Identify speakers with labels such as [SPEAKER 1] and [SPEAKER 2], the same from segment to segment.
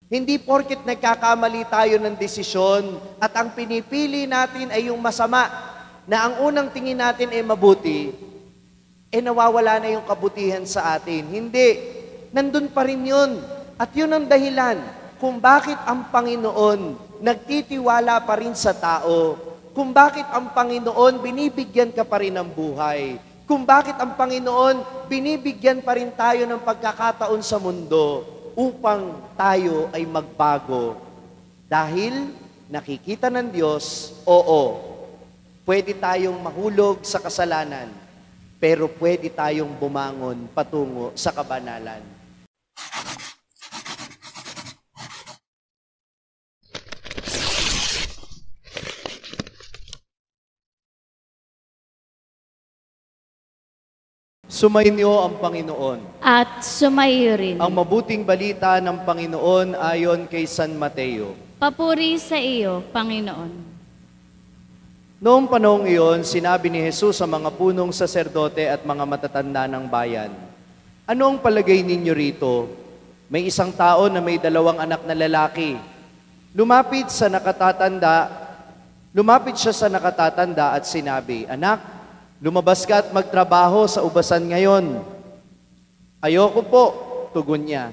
[SPEAKER 1] Hindi porket nagkakamali tayo ng desisyon at ang pinipili natin ay yung masama, na ang unang tingin natin ay mabuti, nawawala na yung kabutihan sa atin. Hindi. Nandun pa rin yun. At yun ang dahilan kung bakit ang Panginoon nagtitiwala pa rin sa tao. Kung bakit ang Panginoon binibigyan ka pa rin ng buhay. Kung bakit ang Panginoon binibigyan pa rin tayo ng pagkakataon sa mundo upang tayo ay magbago. Dahil nakikita ng Diyos, oo, pwede tayong mahulog sa kasalanan, pero pwede tayong bumangon patungo sa kabanalan. Sumainyo ang Panginoon.
[SPEAKER 2] At sumayo rin.
[SPEAKER 1] Ang mabuting balita ng Panginoon ayon kay San Mateo.
[SPEAKER 2] Papuri sa iyo, Panginoon.
[SPEAKER 1] Noong panahong iyon, sinabi ni Jesus sa mga punong saserdote at mga matatanda ng bayan, "Ano ang palagay ninyo rito? May isang tao na may 2 anak na lalaki. Lumapit siya sa nakatatanda at sinabi, 'Anak, lumabas ka at magtrabaho sa ubasan ngayon.' 'Ayoko po,' tugon niya.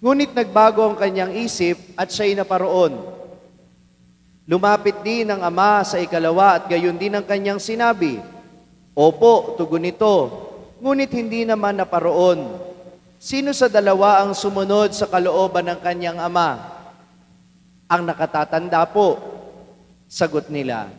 [SPEAKER 1] Ngunit nagbago ang kanyang isip at siya'y naparoon. Lumapit din ang ama sa ikalawa at gayon din ang kanyang sinabi. 'Opo,' tugon nito, ngunit hindi naman naparoon. Sino sa dalawa ang sumunod sa kalooban ng kanyang ama?" "Ang nakatatanda po," sagot nila.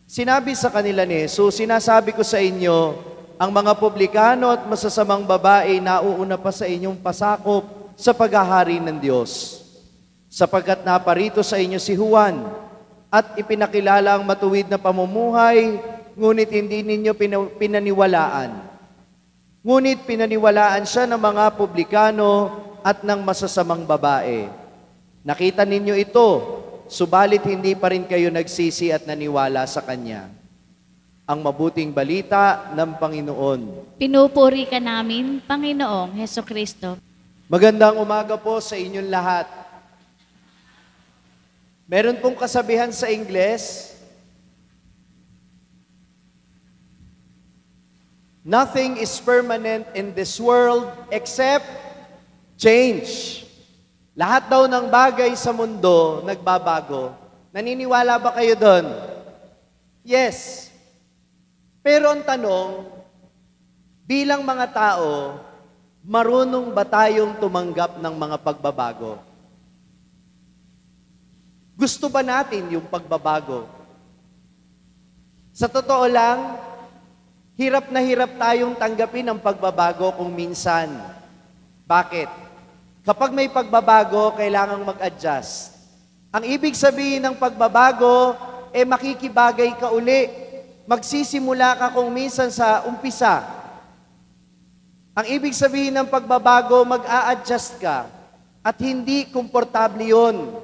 [SPEAKER 1] Sinabi sa kanila ni Jesus, "Sinasabi ko sa inyo, ang mga publikano at masasamang babae nauuna pa sa inyong pasakop sa paghahari ng Diyos. Sapagkat naparito sa inyo si Juan at ipinakilala ang matuwid na pamumuhay, ngunit hindi ninyo pinaniwalaan. Ngunit pinaniwalaan siya ng mga publikano at ng masasamang babae. Nakita ninyo ito, subalit hindi pa rin kayo nagsisi at naniwala sa Kanya." Ang mabuting balita ng Panginoon.
[SPEAKER 2] Pinupuri ka namin, Panginoong Hesukristo.
[SPEAKER 1] Magandang umaga po sa inyong lahat. Meron pong kasabihan sa Ingles, "Nothing is permanent in this world except change." Lahat daw ng bagay sa mundo nagbabago. Naniniwala ba kayo doon? Yes. Pero ang tanong, bilang mga tao, marunong ba tayong tumanggap ng mga pagbabago? Gusto ba natin yung pagbabago? Sa totoo lang, hirap na hirap tayong tanggapin ang pagbabago kung minsan. Bakit? Kapag may pagbabago, kailangang mag-adjust. Ang ibig sabihin ng pagbabago, makikibagay ka uli. Magsisimula ka kung minsan sa umpisa. Ang ibig sabihin ng pagbabago, mag-a-adjust ka. At hindi komportable yun.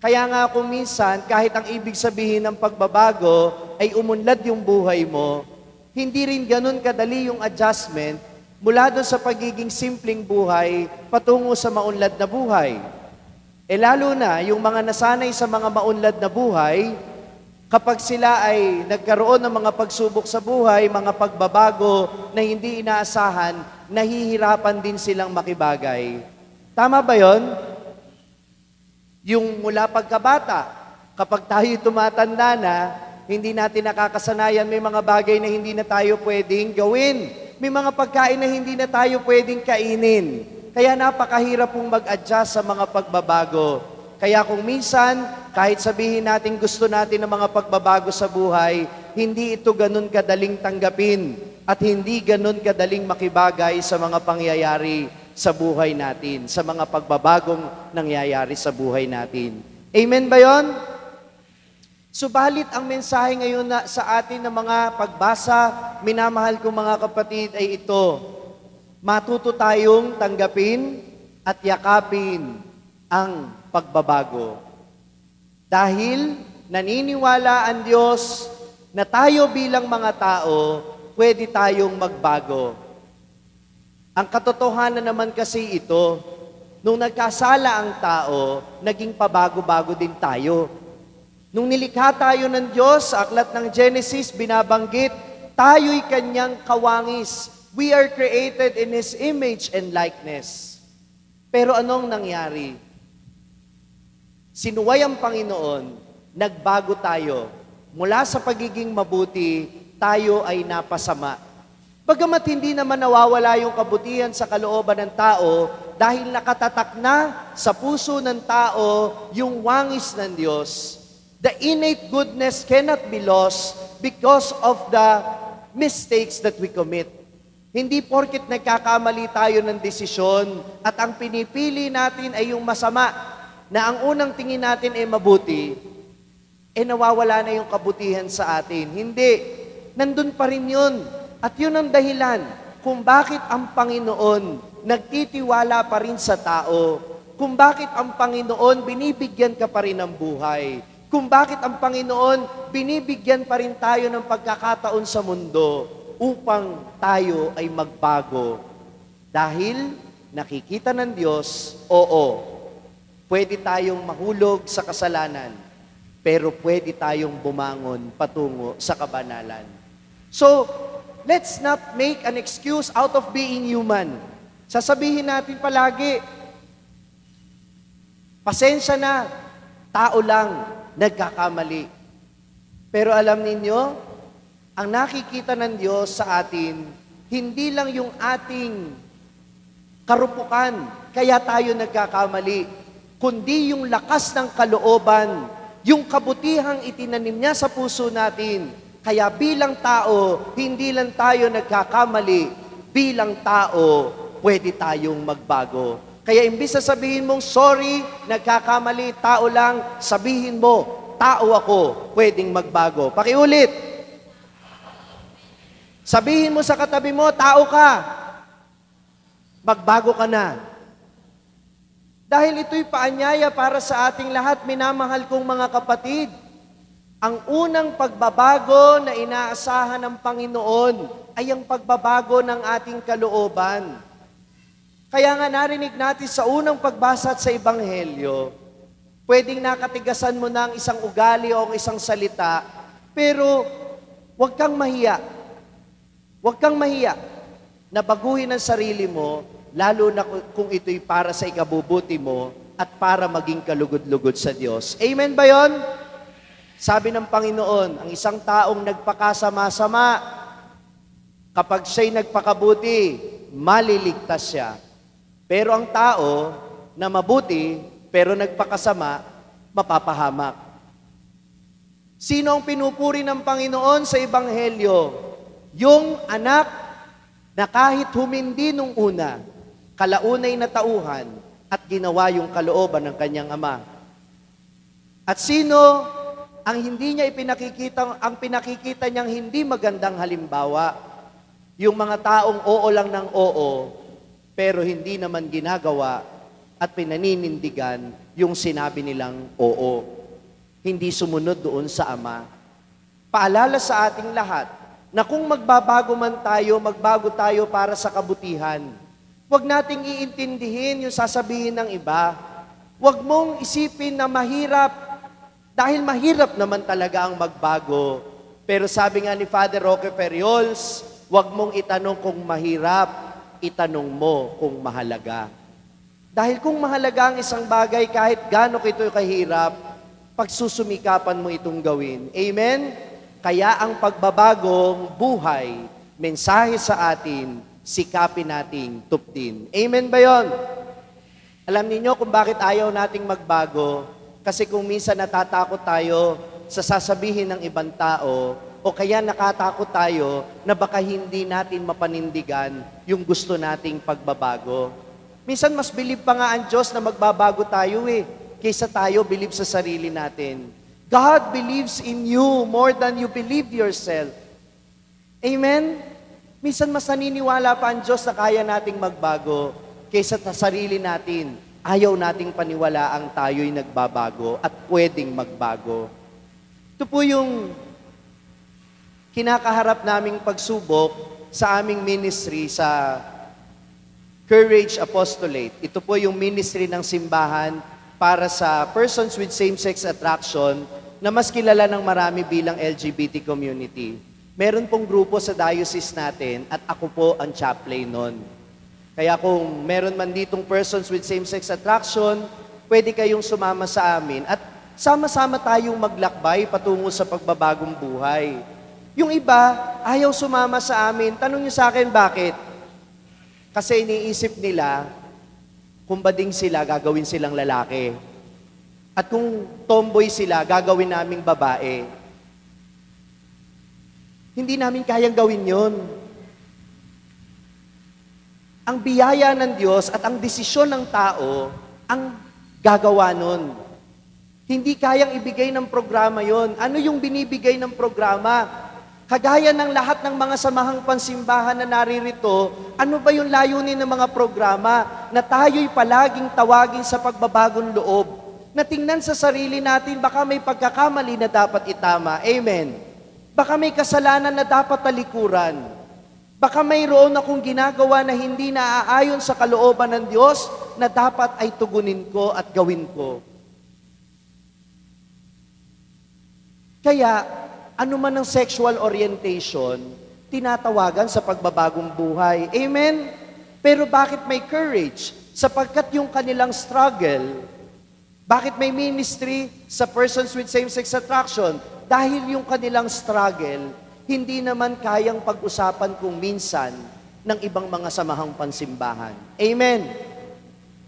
[SPEAKER 1] Kaya nga kung minsan, kahit ang ibig sabihin ng pagbabago ay umunlad yung buhay mo, hindi rin ganun kadali yung adjustment mula doon sa pagiging simpleng buhay patungo sa maunlad na buhay. Lalo na yung mga nasanay sa mga maunlad na buhay, kapag sila ay nagkaroon ng mga pagsubok sa buhay, mga pagbabago na hindi inaasahan, nahihirapan din silang makibagay. Tama ba yon? Yung mula pagkabata, kapag tayo tumatanda na, hindi natin nakakasanayan, may mga bagay na hindi na tayo pwedeng gawin. May mga pagkain na hindi na tayo pwedeng kainin. Kaya napakahirap pong mag-adjust sa mga pagbabago. Kaya kung minsan, kahit sabihin natin gusto natin ng mga pagbabago sa buhay, hindi ito ganun kadaling tanggapin at hindi ganun kadaling makibagay sa mga pangyayari sa buhay natin, sa mga pagbabagong nangyayari sa buhay natin. Amen ba yon? Subalit ang mensahe ngayon na sa atin ng mga pagbasa, minamahal kong mga kapatid, ay ito: matuto tayong tanggapin at yakapin ang pagbabago. Dahil naniniwala ang Diyos na tayo bilang mga tao, pwede tayong magbago. Ang katotohanan naman kasi ito, Nung nagkasala ang tao, naging pabago-bago din tayo. Nung nilikha tayo ng Diyos, sa aklat ng Genesis, binabanggit, tayo'y kanyang kawangis. We are created in His image and likeness. Pero anong nangyari? Sinuway ang Panginoon, nagbago tayo. Mula sa pagiging mabuti, tayo ay napasama. Bagamat hindi naman nawawala yung kabutihan sa kalooban ng tao dahil nakatatak na sa puso ng tao yung wangis ng Diyos. The innate goodness cannot be lost because of the mistakes that we commit. Hindi porket nagkakamali tayo ng desisyon at ang pinipili natin ay yung masama na ang unang tingin natin ay mabuti, nawawala na yung kabutihan sa atin. Hindi. Nandun pa rin yun. At yun ang dahilan kung bakit ang Panginoon nagtitiwala pa rin sa tao. Kung bakit ang Panginoon binibigyan ka pa rin ng buhay. Kung bakit ang Panginoon binibigyan pa rin tayo ng pagkakataon sa mundo upang tayo ay magbago. Dahil nakikita ng Diyos, oo, pwede tayong mahulog sa kasalanan, pero pwede tayong bumangon patungo sa kabanalan. So, let's not make an excuse out of being human. Sasabihin natin palagi, pasensya na, tao lang, nagkakamali. Pero alam ninyo, ang nakikita ng Diyos sa atin, hindi lang yung ating karupukan, kaya tayo nagkakamali, kundi yung lakas ng kalooban, yung kabutihang itinanim niya sa puso natin. Kaya bilang tao, hindi lang tayo nagkakamali, bilang tao, pwede tayong magbago. Kaya imbis na sabihin mong, sorry, nagkakamali, tao lang, sabihin mo, tao ako, pwedeng magbago. Pakiulit. Sabihin mo sa katabi mo, tao ka, magbago ka na. Dahil ito'y paanyaya para sa ating lahat, minamahal kong mga kapatid. Ang unang pagbabago na inaasahan ng Panginoon ay ang pagbabago ng ating kalooban. Kaya nga narinig natin sa unang pagbasa sa Ebanghelyo, pwedeng nakatigasan mo na ang isang ugali o ang isang salita, pero huwag kang mahiya. Huwag kang mahiya na baguhin ang sarili mo, lalo na kung ito'y para sa ikabubuti mo at para maging kalugod-lugod sa Diyos. Amen ba yon? Sabi ng Panginoon, ang isang taong nagpakasama-sama, kapag siya'y nagpakabuti, maliligtas siya. Pero ang tao na mabuti, pero nagpakasama, mapapahamak. Sino ang pinupuri ng Panginoon sa Ebanghelyo? Yung anak na kahit humindi nung una, kalaunay na tauhan at ginawa yung kalooban ng kanyang ama. At sino ang hindi niya ang pinakikita niyang hindi magandang halimbawa? Yung mga taong oo lang ng oo, pero hindi naman ginagawa at pinaninindigan yung sinabi nilang oo. Hindi sumunod doon sa ama. Paalala sa ating lahat na kung magbabago tayo para sa kabutihan. Huwag nating iintindihin yung sasabihin ng iba. Huwag mong isipin na mahirap, dahil mahirap naman talaga ang magbago. Pero sabi nga ni Father Roque Ferriols, huwag mong itanong kung mahirap, itanong mo kung mahalaga. Dahil kung mahalaga ang isang bagay, kahit gaano ito kahirap, pagsusumikapan mo itong gawin. Amen? Kaya ang pagbabagong buhay, mensahe sa atin, sikapin nating tuptin. Amen ba yon? Alam niyo kung bakit ayaw nating magbago? Kasi kung minsan natatakot tayo sa sasabihin ng ibang tao, o kaya nakatakot tayo na baka hindi natin mapanindigan yung gusto nating pagbabago. Minsan mas bilib pa nga ang Diyos na magbabago tayo kaysa tayo bilib sa sarili natin. God believes in you more than you believe yourself. Amen? Minsan mas naniniwala pa ang Diyos na kaya nating magbago kaysa sa sarili natin. Ayaw nating paniwalaang tayo'y nagbabago at pwedeng magbago. Ito po yung kinakaharap naming pagsubok sa aming ministry sa Courage Apostolate. Ito po yung ministry ng simbahan para sa persons with same-sex attraction na mas kilala ng marami bilang LGBT community. Meron pong grupo sa diocese natin at ako po ang chaplain nun. Kaya kung meron man ditong persons with same-sex attraction, pwede kayong sumama sa amin at sama-sama tayong maglakbay patungo sa pagbabagong buhay. Yung iba, ayaw sumama sa amin. Tanong niyo sa akin, bakit? Kasi iniisip nila, kung bading sila, gagawin silang lalaki. At kung tomboy sila, gagawin naming babae. Hindi namin kayang gawin yon. Ang biyaya ng Diyos at ang desisyon ng tao ang gagawa nun. Hindi kayang ibigay ng programa yon. Ano yung binibigay ng programa? Kagaya ng lahat ng mga samahang pansimbahan na naririto, ano ba yung layunin ng mga programa? Na tayo'y palaging tawagin sa pagbabagong loob. Na tingnan sa sarili natin, baka may pagkakamali na dapat itama. Amen. Baka may kasalanan na dapat talikuran. Baka mayroon akong ginagawa na hindi naaayon sa kalooban ng Diyos na dapat ay tugunin ko at gawin ko. Kaya, ano man ang sexual orientation, tinatawagan sa pagbabagong buhay. Amen? Pero bakit may courage? Sapagkat yung kanilang struggle, bakit may ministry sa persons with same-sex attraction? Dahil yung kanilang struggle, hindi naman kayang pag-usapan kung minsan ng ibang mga samahang pansimbahan. Amen?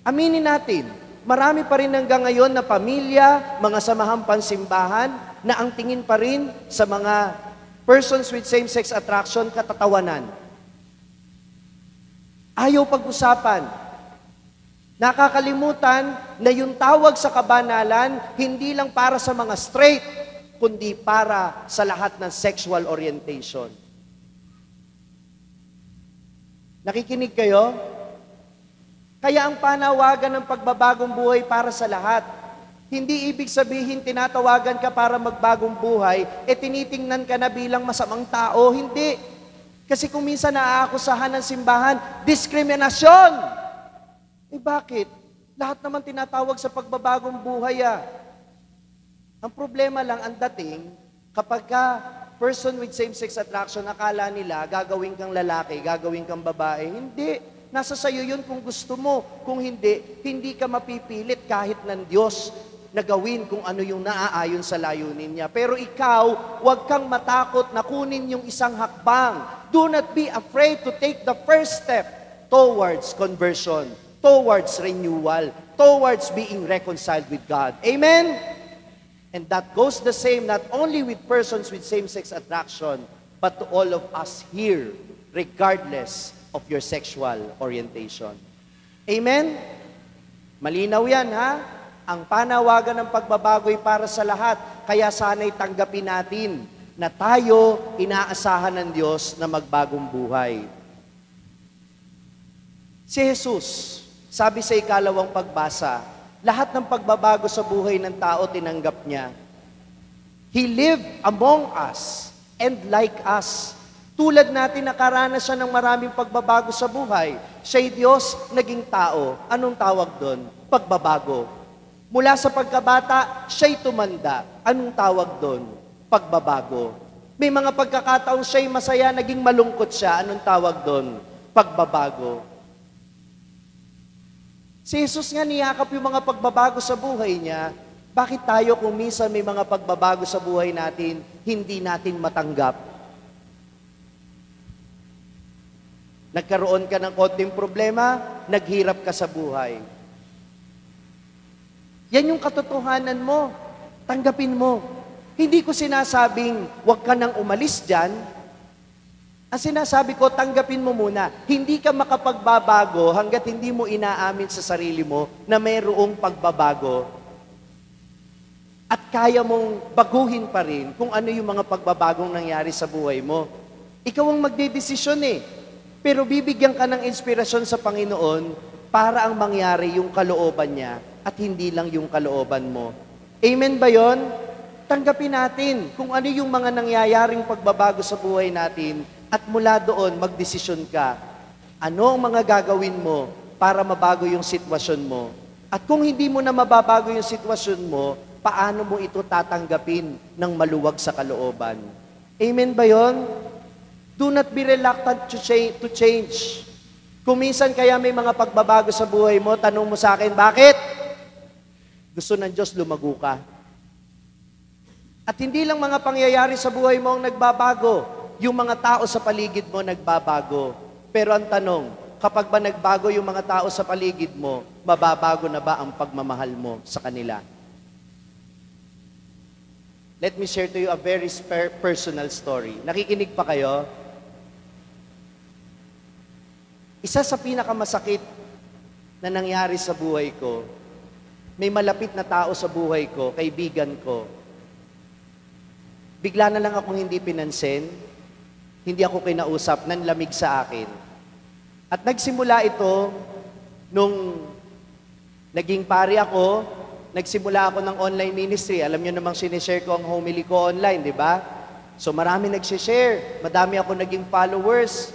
[SPEAKER 1] Aminin natin, marami pa rin hanggang ngayon na pamilya, mga samahang pansimbahan, na ang tingin pa rin sa mga persons with same-sex attraction katatawanan. Ayaw pag-usapan. Nakakalimutan na yung tawag sa kabanalan, hindi lang para sa mga straight, kundi para sa lahat ng sexual orientation. Nakikinig kayo? Kaya ang panawagan ng pagbabagong buhay para sa lahat, hindi ibig sabihin tinatawagan ka para magbagong buhay, tinitingnan ka na bilang masamang tao. Hindi. Kasi kung minsan naaakusahan ng simbahan, diskriminasyon. Bakit? Lahat naman tinatawag sa pagbabagong buhay. Ang problema lang, ang dating, kapag ka person with same-sex attraction, akala nila, gagawin kang lalaki, gagawin kang babae. Hindi. Nasa sayo yun kung gusto mo. Kung hindi, hindi ka mapipilit kahit ng Diyos na gawin kung ano yung naaayon sa layunin niya. Pero ikaw, huwag kang matakot na kunin yung isang hakbang. Do not be afraid to take the first step towards conversion, towards renewal, towards being reconciled with God. Amen? And that goes the same not only with persons with same-sex attraction, but to all of us here, regardless of your sexual orientation. Amen? Malinaw yan, ha? Ang panawagan ng pagbabago'y para sa lahat, kaya sana'y tanggapin natin na tayo inaasahan ng Diyos na magbagong buhay. Si Jesus, sabi sa ikalawang pagbasa, lahat ng pagbabago sa buhay ng tao tinanggap niya. He lived among us and like us. Tulad natin nakaranas siya ng maraming pagbabago sa buhay. Siya'y Diyos, naging tao. Anong tawag doon? Pagbabago. Mula sa pagkabata, siya'y tumanda. Anong tawag doon? Pagbabago. May mga pagkakataong siya'y masaya, naging malungkot siya. Anong tawag doon? Pagbabago. Si Jesus nga niyakap yung mga pagbabago sa buhay niya. Bakit tayo kung minsan may mga pagbabago sa buhay natin, hindi natin matanggap? Nagkaroon ka ng konting problema, naghirap ka sa buhay. Yan yung katotohanan mo. Tanggapin mo. Hindi ko sinasabing, huwag ka nang umalis dyan. Ang sinasabi ko, tanggapin mo muna. Hindi ka makapagbabago hanggat hindi mo inaamin sa sarili mo na mayroong pagbabago. At kaya mong baguhin pa rin kung ano yung mga pagbabagong nangyari sa buhay mo. Ikaw ang magdedesisyon eh. Pero bibigyan ka ng inspirasyon sa Panginoon para ang mangyari yung kalooban niya at hindi lang yung kalooban mo. Amen ba yon? Tanggapin natin kung ano yung mga nangyayaring pagbabago sa buhay natin at mula doon magdesisyon ka. Ano ang mga gagawin mo para mabago yung sitwasyon mo? At kung hindi mo na mababago yung sitwasyon mo, paano mo ito tatanggapin ng maluwag sa kalooban? Amen ba yun? Do not be reluctant to change. Kung minsan kaya may mga pagbabago sa buhay mo, tanong mo sa akin, bakit? Gusto ng Diyos lumago ka. At hindi lang mga pangyayari sa buhay mo ang nagbabago, yung mga tao sa paligid mo nagbabago. Pero ang tanong, kapag ba nagbago yung mga tao sa paligid mo, mababago na ba ang pagmamahal mo sa kanila? Let me share to you a very personal story. Nakikinig pa kayo? Isa sa pinakamasakit na nangyari sa buhay ko, may malapit na tao sa buhay ko, kaibigan ko. Bigla na lang akong hindi pinansin, hindi ako kinausap, nanlamig sa akin. At nagsimula ito nung naging pari ako, nagsimula ako ng online ministry. Alam niyo namang sinishare ko ang homily ko online, di ba? So marami nagsishare, madami ako naging followers.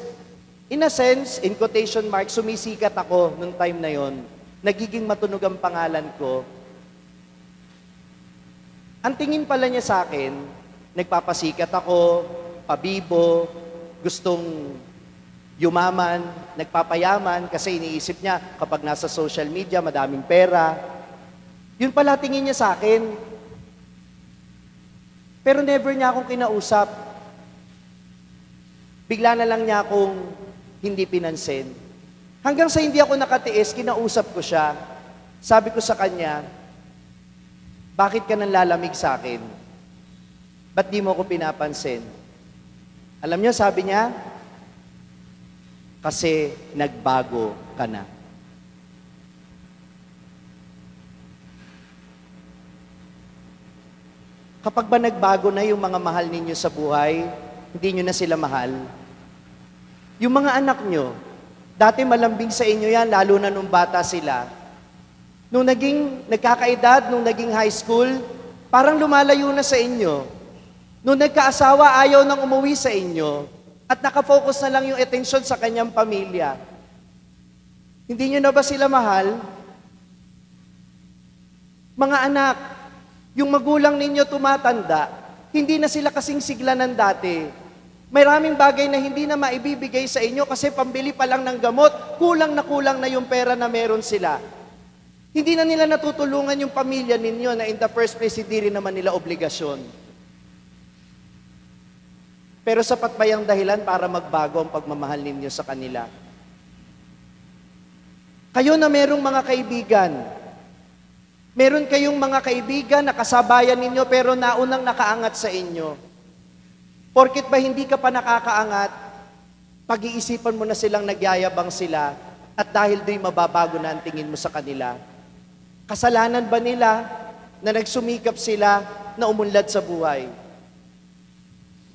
[SPEAKER 1] In a sense, in quotation marks, sumisikat ako nung time na yon. Nagiging matunog ang pangalan ko. Ang tingin pala niya sa akin, nagpapasikat ako, pabibo, gustong yumaman, nagpapayaman kasi iniisip niya kapag nasa social media, madaming pera. Yun pala tingin niya sa akin. Pero never niya akong kinausap. Bigla na lang niya akong hindi pinansin. Hanggang sa hindi ako nakatiis, kinausap ko siya. Sabi ko sa kanya, bakit ka nanlalamig sa akin? Ba't di mo ako pinapansin? Alam niyo, sabi niya, kasi nagbago ka na. Kapag ba nagbago na yung mga mahal ninyo sa buhay, hindi nyo na sila mahal? Yung mga anak nyo, dati malambing sa inyo yan, lalo na nung bata sila. Nung nagkakaedad, nung naging high school, parang lumalayo na sa inyo. Nung nagkaasawa, ayaw nang umuwi sa inyo. At nakafocus na lang yung attention sa kanyang pamilya. Hindi nyo na ba sila mahal? Mga anak, yung magulang ninyo tumatanda, hindi na sila kasing sigla ng dati. Maraming bagay na hindi na maibibigay sa inyo kasi pambili pa lang ng gamot, kulang na yung pera na meron sila. Hindi na nila natutulungan yung pamilya ninyo na in the first place, hindi rin naman nila obligasyon. Pero sapat ba yung dahilan para magbago ang pagmamahal ninyo sa kanila? Kayo na merong mga kaibigan, meron kayong mga kaibigan na kasabayan ninyo pero naunang nakaangat sa inyo. Porket ba hindi ka pa nakakaangat, pag-iisipan mo na silang nagyayabang sila at dahil do'y mababago na ang tingin mo sa kanila. Kasalanan ba nila na nagsumikap sila na umunlad sa buhay?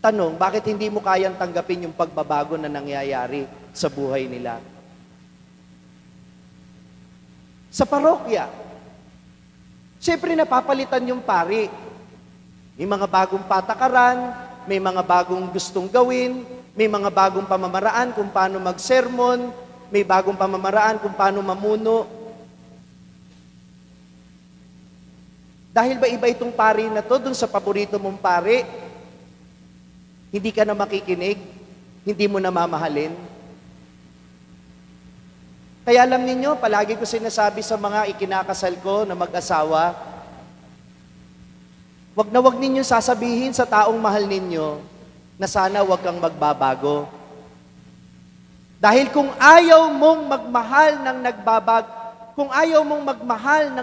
[SPEAKER 1] Tanong, bakit hindi mo kayang tanggapin yung pagbabago na nangyayari sa buhay nila? Sa parokya, siyempre napapalitan yung pari. May mga bagong patakaran, may mga bagong gustong gawin, may mga bagong pamamaraan kung paano magsermon, may bagong pamamaraan kung paano mamuno. Dahil ba iba itong pari na to, dun sa paborito mong pari, hindi ka na makikinig, hindi mo na mamahalin. Kaya alam ninyo, palagi ko sinasabi sa mga ikinakasal ko na mag-asawa, wag na wag ninyo sasabihin sa taong mahal ninyo na sana wag kang magbabago. Dahil kung ayaw mong magmahal ng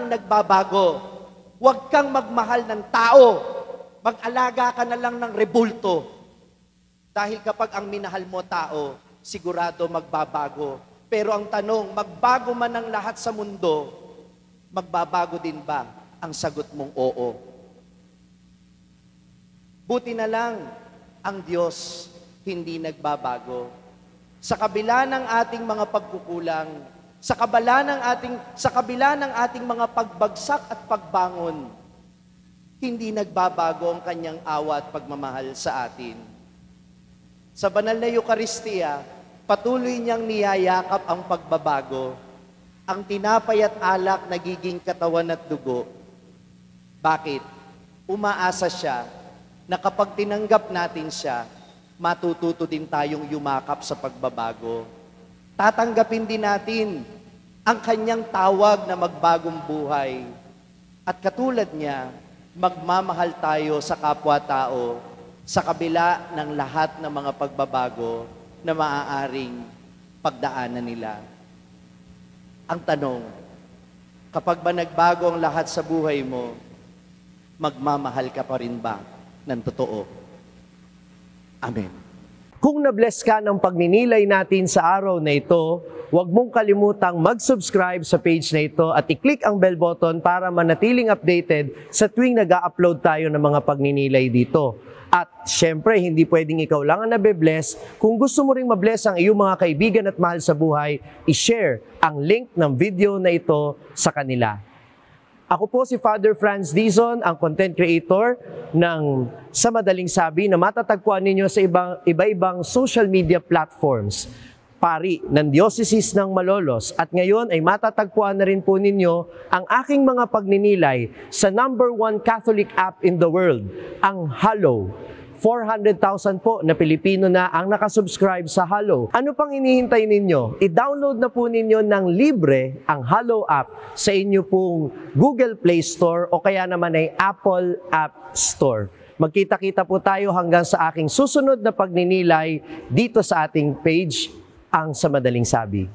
[SPEAKER 1] nagbabago, wag kang magmahal ng tao. Mag-alaga ka na lang ng rebulto. Dahil kapag ang minahal mo tao, sigurado magbabago. Pero ang tanong, magbago man ang lahat sa mundo, magbabago din ba ang sagot mong oo? Buti na lang, ang Diyos hindi nagbabago. Sa kabila ng ating mga pagkukulang, sa kabila ng ating mga pagbagsak at pagbangon, hindi nagbabago ang kanyang awa at pagmamahal sa atin. Sa banal na Eucharistia, Patuloy niyang niyayakap ang pagbabago. Ang tinapay at alak nagiging katawan at dugo. Bakit? Umaasa siya na kapag tinanggap natin siya, matututo din tayong yumakap sa pagbabago. Tatanggapin din natin ang kanyang tawag na magbagong buhay. At katulad niya, magmamahal tayo sa kapwa-tao sa kabila ng lahat ng mga pagbabago na maaaring pagdaanan nila. Ang tanong, kapag ba nagbago ang lahat sa buhay mo, magmamahal ka pa rin ba ng totoo? Amen.
[SPEAKER 3] Kung na-bless ka ng pagninilay natin sa araw na ito, huwag mong kalimutang mag-subscribe sa page na ito at i-click ang bell button para manatiling updated sa tuwing nag-upload tayo ng mga pagninilay dito. At syempre, hindi pwedeng ikaw lang ang nabe-bless. Kung gusto mo ring ma-bless ang iyong mga kaibigan at mahal sa buhay, i-share ang link ng video na ito sa kanila. Ako po si Father Franz Dizon, ang content creator ng Sa Madaling Sabi na matatagpuan ninyo sa iba-ibang social media platforms. Pari ng Diocese ng Malolos at ngayon ay matatagpuan na rin po ninyo ang aking mga pagninilay sa #1 Catholic app in the world, ang Hallow. 400,000 po na Pilipino na ang nakasubscribe sa Hallow. Ano pang hinihintay ninyo? I-download na po ninyo ng libre ang Hallow app sa inyo pong Google Play Store o kaya naman ay Apple App Store. Magkita-kita po tayo hanggang sa aking susunod na pagninilay dito sa ating page, ang Sa Madaling Sabi.